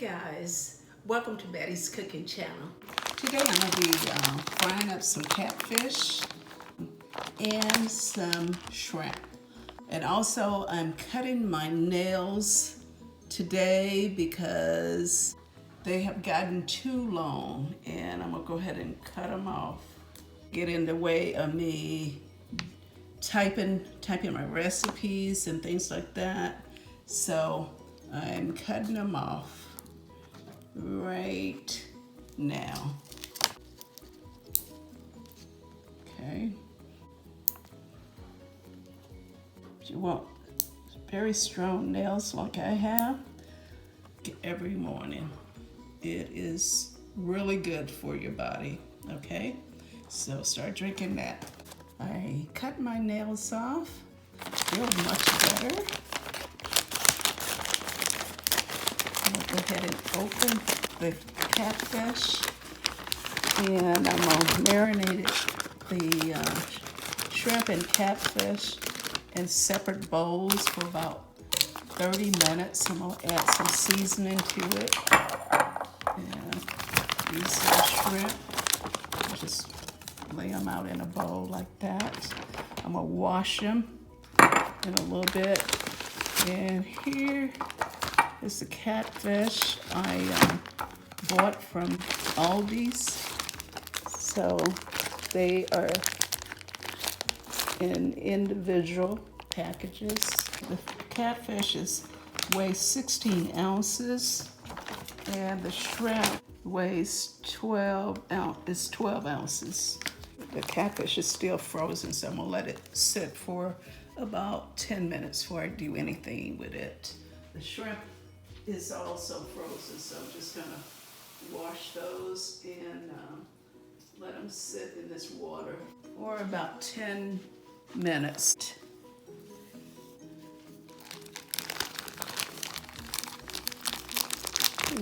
guys, welcome to Bettye's Cooking Channel. Today I'm going to be frying up some catfish and some shrimp. And also I'm cutting my nails today because they have gotten too long, and I'm going to go ahead and cut them off. Get in the way of me typing my recipes and things like that. So I'm cutting them off right now. Okay. If you want very strong nails like I have, every morning. It is really good for your body, okay? So start drinking that. I cut my nails off, feel much better. I'll go ahead and open the catfish, and I'm gonna marinate the shrimp and catfish in separate bowls for about 30 minutes. I'm gonna add some seasoning to it. And these shrimp, just lay them out in a bowl like that. I'm gonna wash them in a little bit. And here is the catfish I bought from Aldi's. So they are in individual packages. The catfish weighs 16 ounces, and the shrimp weighs 12 ounces. The catfish is still frozen, so I'm gonna let it sit for about 10 minutes before I do anything with it. The shrimp is also frozen, so I'm just gonna wash those and let them sit in this water for about 10 minutes.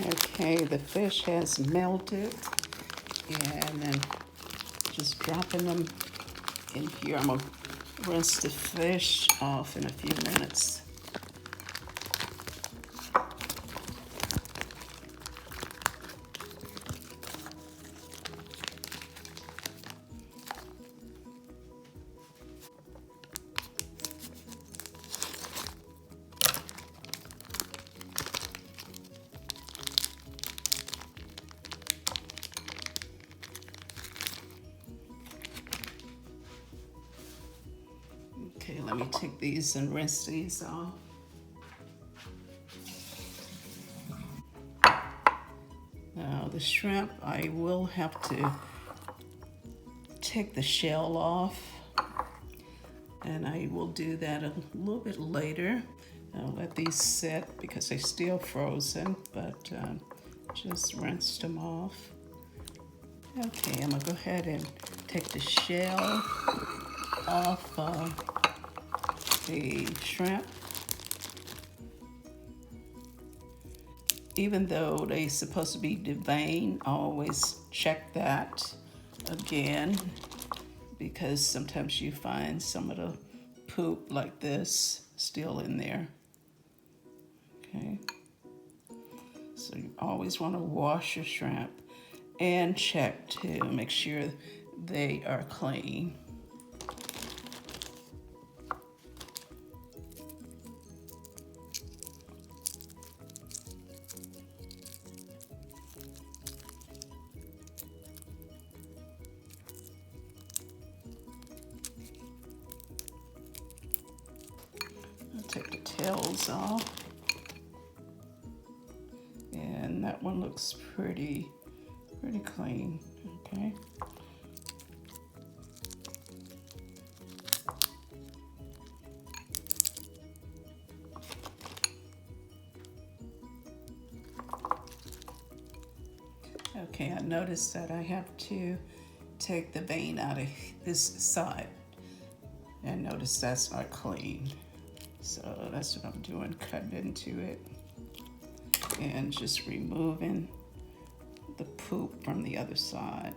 Okay, the fish has melted, and then just dropping them in here. I'm gonna rinse the fish off in a few minutes. Okay, let me take these and rinse these off. Now the shrimp, I will have to take the shell off, and I will do that a little bit later. I'll let these sit because they're still frozen, but just rinsed them off. Okay, I'm gonna go ahead and take the shell off the shrimp. Even though they're supposed to be deveined, I always check that again, because sometimes you find some of the poop like this still in there. Okay, so you always want to wash your shrimp and check to make sure they are clean. Take the tails off, and that one looks pretty clean. Okay. Okay, I noticed that I have to take the vein out of this side, and notice that's not clean. So that's what I'm doing, cutting into it and just removing the poop from the other side.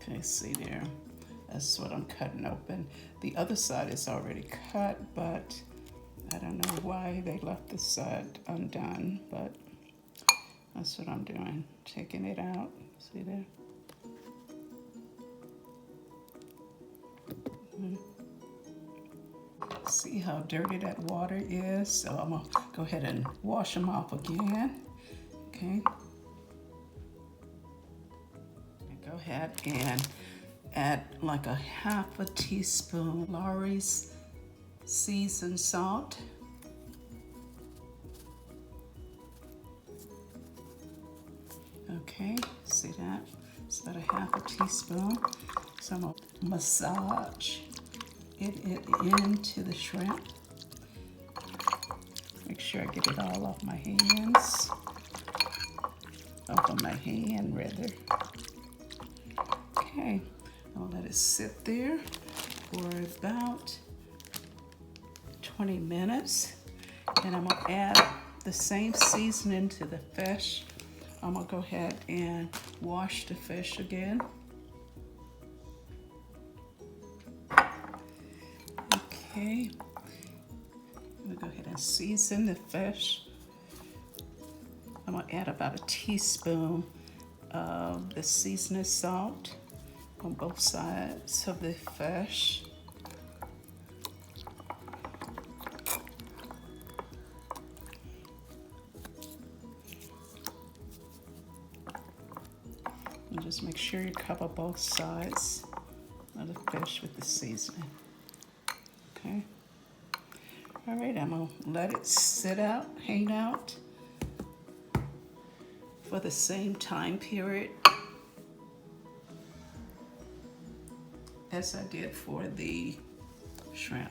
Okay, see there. That's what I'm cutting open. The other side is already cut, but I don't know why they left this side undone, but that's what I'm doing. Taking it out. See there? See how dirty that water is? So I'm gonna go ahead and wash them off again. Okay. And go ahead and add like a half a teaspoon Lawry's Seasoned salt. Okay, see that? It's about a half a teaspoon. So I'm gonna massage it into the shrimp. Make sure I get it all off my hands. Off of my hand, rather. Okay, I'll let it sit there for about 20 minutes. And I'm gonna add the same seasoning to the fish. I'm gonna go ahead and wash the fish again. Okay, I'm gonna go ahead and season the fish. I'm gonna add about a teaspoon of the seasoning salt on both sides of the fish. And just make sure you cover both sides of the fish with the seasoning. Okay. All right, I'm gonna let it sit out, hang out for the same time period as I did for the shrimp.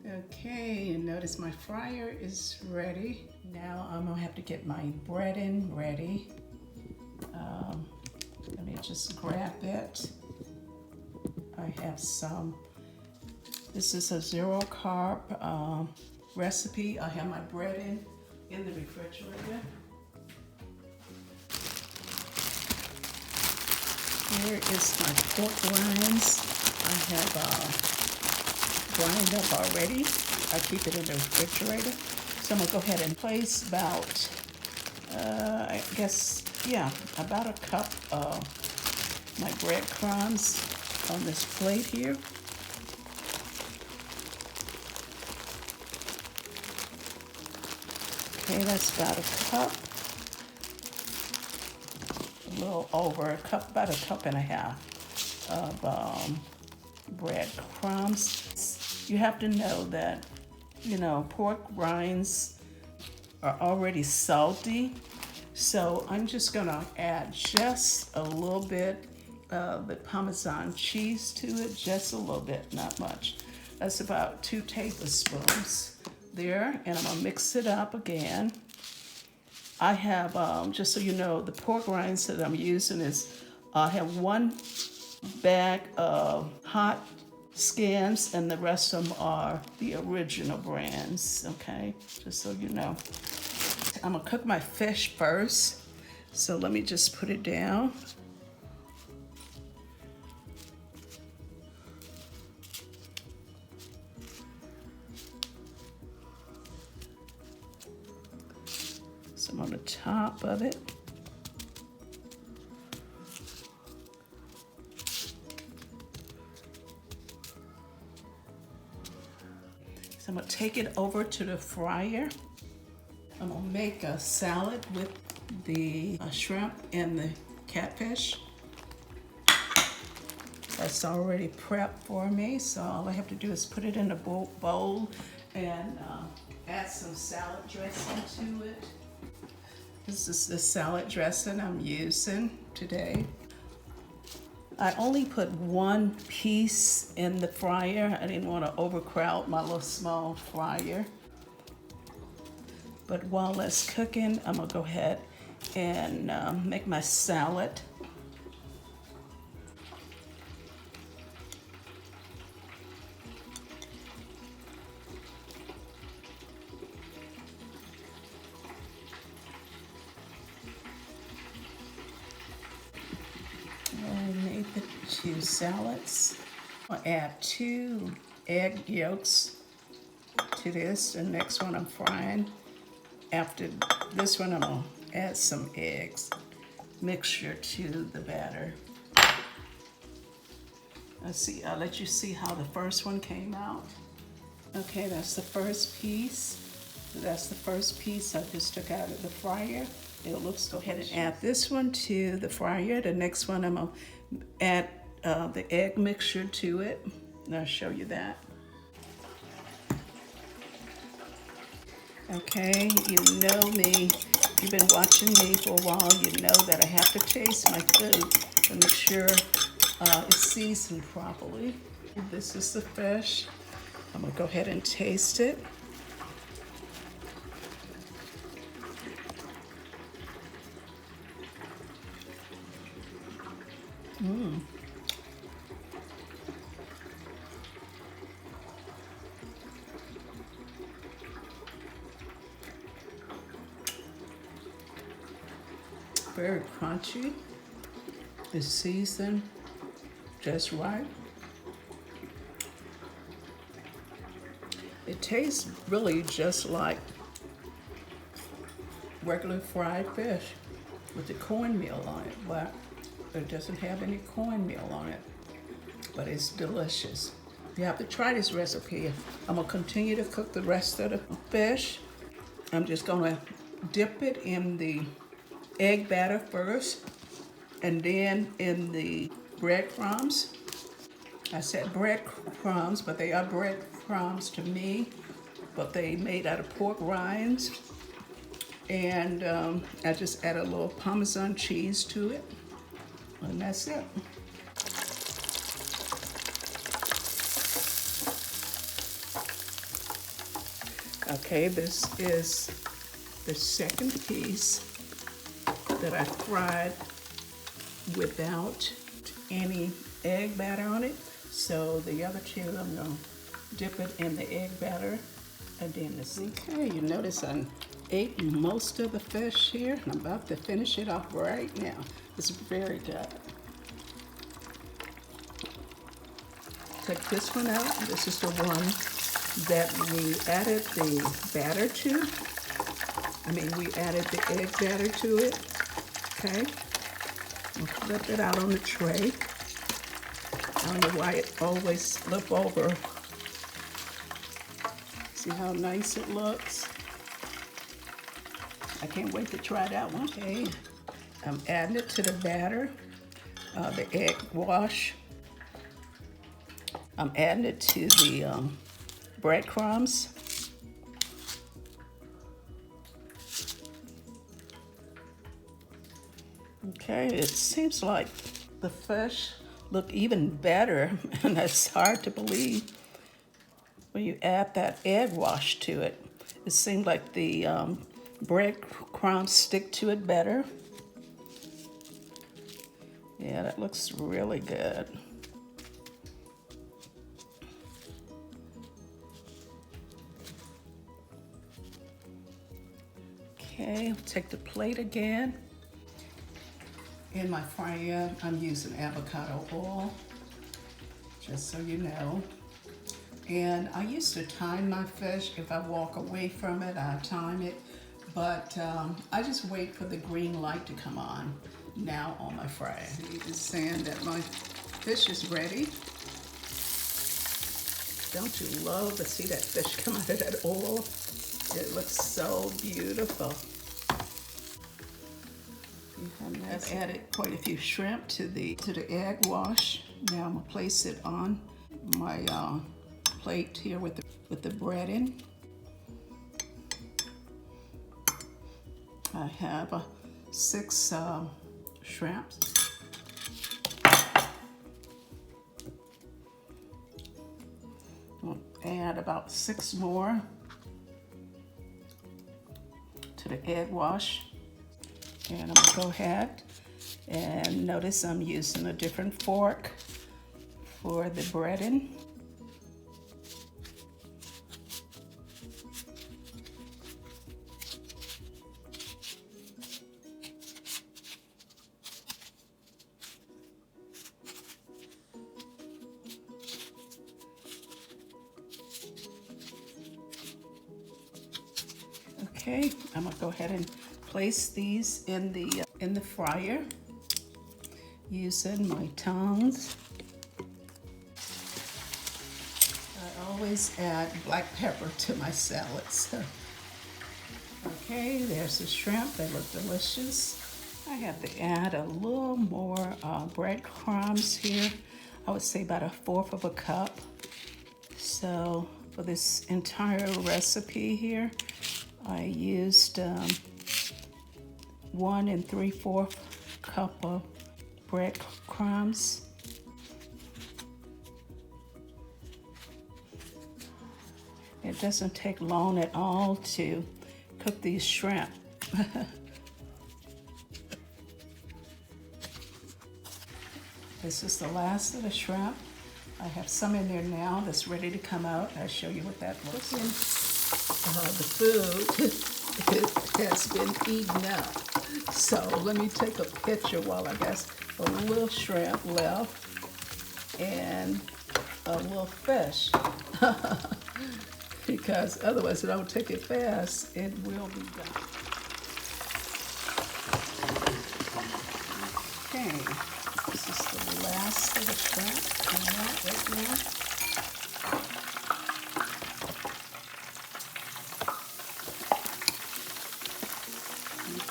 Okay, and notice my fryer is ready. Now I'm gonna have to get my breading ready. Let me just grab it. I have some, this is a zero carb recipe. I have my breading in the refrigerator. Here is my pork rinds. I have ground up already. I keep it in the refrigerator. So I'm gonna go ahead and place about, I guess, yeah, about a cup of my breadcrumbs on this plate here. Okay, that's about a cup. A little over a cup, about a cup and a half of breadcrumbs. You have to know that, you know, pork rinds are already salty. So I'm just gonna add just a little bit of the Parmesan cheese to it, just a little bit, not much. That's about 2 tablespoons there, and I'm gonna mix it up again. I have, just so you know, the pork rinds that I'm using is, I have 1 bag of hot skins, and the rest of them are the original brands, okay? Just so you know. I'm gonna cook my fish first, so let me just put it down. Some on the top of it. So I'm gonna take it over to the fryer. I'm gonna make a salad with the shrimp and the catfish. That's already prepped for me, so all I have to do is put it in a bowl and add some salad dressing to it. This is the salad dressing I'm using today. I only put 1 piece in the fryer. I didn't want to overcrowd my little small fryer. But while it's cooking, I'm gonna go ahead and make my salad. 2 salads. I'll add 2 egg yolks to this. The next one I'm frying. After this one, I'm gonna add some eggs mixture to the batter. I'll let you see how the first one came out. Okay, that's the first piece. That's the first piece I just took out of the fryer. It looks go ahead and add this one to the fryer. The next one I'm gonna add the egg mixture to it. And I'll show you that. Okay, you know me. You've been watching me for a while. You know that I have to taste my food to make sure it's seasoned properly. This is the fish. I'm gonna go ahead and taste it. Very crunchy. It's seasoned just right. It tastes really just like regular fried fish with the cornmeal on it, but it doesn't have any cornmeal on it, but it's delicious. You have to try this recipe. I'm gonna continue to cook the rest of the fish. I'm just gonna dip it in the egg batter first, and then in the breadcrumbs. I said breadcrumbs, but they are breadcrumbs to me, but they made out of pork rinds. And I just add a little Parmesan cheese to it, and that's it. Okay, this is the second piece that I fried without any egg batter on it. So the other two, I'm gonna dip it in the egg batter, and then this. Okay, you notice I ate most of the fish here, and I'm about to finish it off right now. It's very good. Take this one out. This is the one that we added the batter to. We added the egg batter to it. Okay, I'll flip it out on the tray. I don't know why it always flip over. See how nice it looks? I can't wait to try that one. Okay, I'm adding it to the batter, the egg wash. I'm adding it to the breadcrumbs. Okay, it seems like the fish look even better, and that's hard to believe when you add that egg wash to it. It seems like the breadcrumbs stick to it better. Yeah, that looks really good. Okay, take the plate again. In my fryer, I'm using avocado oil, just so you know. And I used to time my fish. If I walk away from it, I time it. But I just wait for the green light to come on now on my fryer. It's saying that my fish is ready. Don't you love to see that fish come out of that oil? It looks so beautiful. I've added quite a few shrimp to the egg wash. Now I'm gonna place it on my plate here with the breading. I have 6 shrimps. I'll add about 6 more to the egg wash. And I'm gonna go ahead and notice I'm using a different fork for the breading. Okay, I'm gonna go ahead and place these in the fryer using my tongs. I always add black pepper to my salads. Okay, there's the shrimp. They look delicious. I have to add a little more breadcrumbs here. I would say about 1/4 of a cup. So for this entire recipe here, I used 1 3/4 cup of breadcrumbs. It doesn't take long at all to cook these shrimp. This is the last of the shrimp. I have some in there now that's ready to come out. I'll show you what that looks like. The food it has been eaten up. So let me take a picture while I got a little shrimp left and a little fish. Because otherwise, if I don't take it fast, it will be done. Okay, this is the last of the shrimp coming out right now.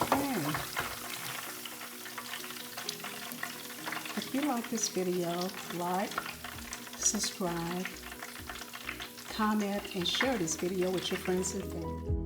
Okay. If you like this video, like, subscribe, comment, and share this video with your friends and family.